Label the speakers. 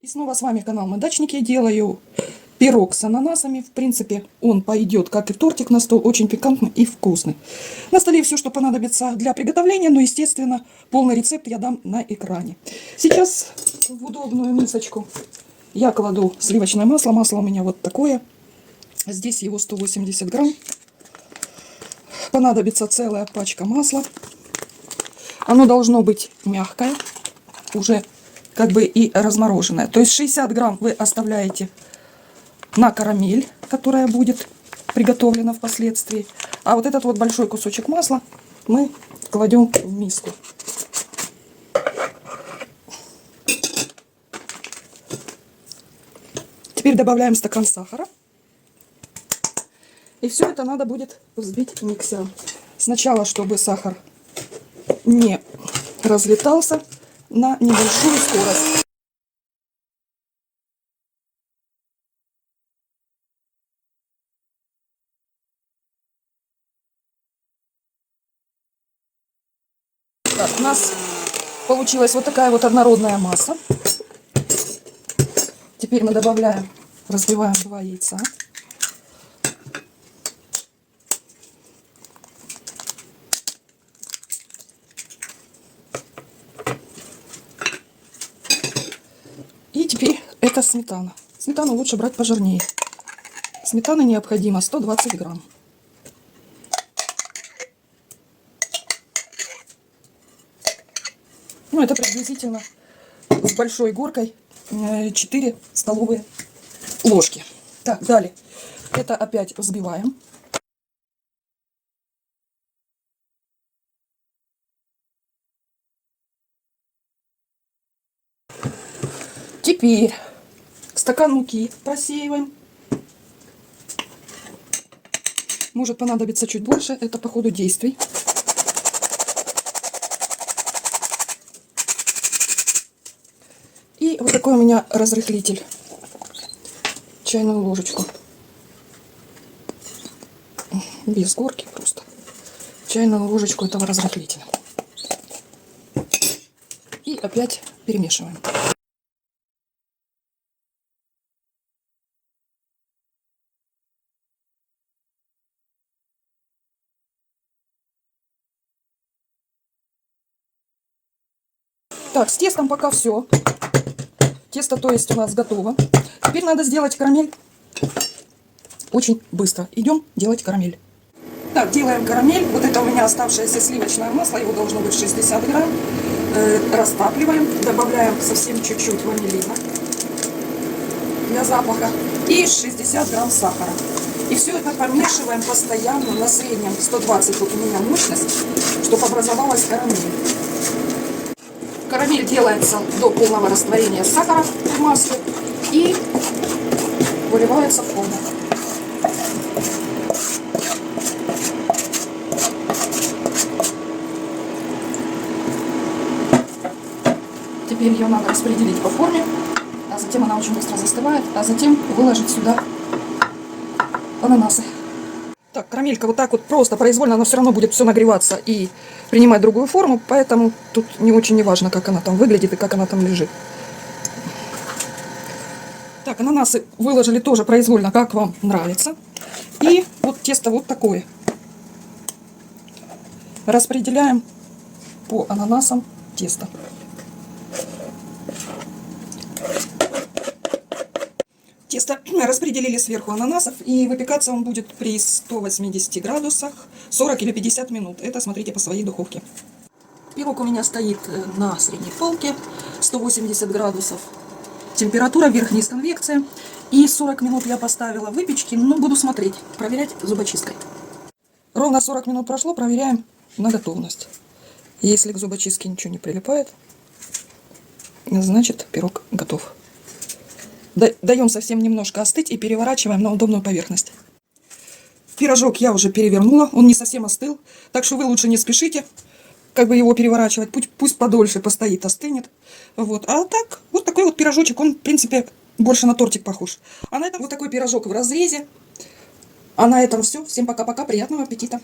Speaker 1: И снова с вами канал Мы Дачники. Делаю пирог с ананасами. В принципе, он пойдет, как и тортик, на стол. Очень пикантный и вкусный. На столе все, что понадобится для приготовления. Но, естественно, полный рецепт я дам на экране. Сейчас в удобную мисочку я кладу сливочное масло. Масло у меня вот такое. Здесь его 180 грамм. Понадобится целая пачка масла. Оно должно быть мягкое, уже как бы и размороженное. То есть 60 грамм вы оставляете на карамель, которая будет приготовлена впоследствии. А вот этот вот большой кусочек масла мы кладем в миску. Теперь добавляем стакан сахара. И все это надо будет взбить миксером. Сначала, чтобы сахар не разлетался на небольшую скорость. Так, у нас получилась вот такая вот однородная масса. Теперь мы добавляем, разбиваем 2 яйца. И теперь это сметана. Сметану лучше брать пожирнее. Сметаны необходимо 120 грамм. Ну, это приблизительно с большой горкой 4 столовые ложки. Так, далее. Это опять взбиваем. Теперь стакан муки просеиваем. Может понадобиться чуть больше, это по ходу действий. И вот такой у меня разрыхлитель. Чайную ложечку. Без горки просто. Чайную ложечку этого разрыхлителя. И опять перемешиваем. Так, с тестом пока все. Тесто, то есть, у нас готово. Теперь надо сделать карамель очень быстро. Идем делать карамель. Так, делаем карамель. Вот это у меня оставшееся сливочное масло. Его должно быть 60 грамм. Растапливаем. Добавляем совсем чуть-чуть ванилина для запаха. И 60 грамм сахара. И все это помешиваем постоянно на среднем 120 вот у меня мощность, чтобы образовалась карамель. Карамель делается до полного растворения сахара в масле и выливается в форму. Теперь ее надо распределить по форме, а затем она очень быстро застывает, а затем выложить сюда ананасы. Так, карамелька вот так вот просто произвольно, она все равно будет все нагреваться и принимать другую форму, поэтому тут не очень важно, как она там выглядит и как она там лежит. Так, ананасы выложили тоже произвольно, как вам нравится. И вот тесто вот такое. Распределяем по ананасам тесто. Тесто распределили сверху ананасов, и выпекаться он будет при 180 градусах 40 или 50 минут. Это смотрите по своей духовке. Пирог у меня стоит на средней полке, 180 градусов. Температура, верх-низ конвекция. И 40 минут я поставила выпечки, но буду смотреть, проверять зубочисткой. Ровно 40 минут прошло, проверяем на готовность. Если к зубочистке ничего не прилипает, значит пирог готов. Даем совсем немножко остыть и переворачиваем на удобную поверхность. Пирожок я уже перевернула, он не совсем остыл, так что вы лучше не спешите как бы его переворачивать, пусть подольше постоит, остынет. Вот. А так, вот такой вот пирожочек, он в принципе больше на тортик похож. А на этом вот такой пирожок в разрезе. А на этом все. Всем пока-пока, приятного аппетита!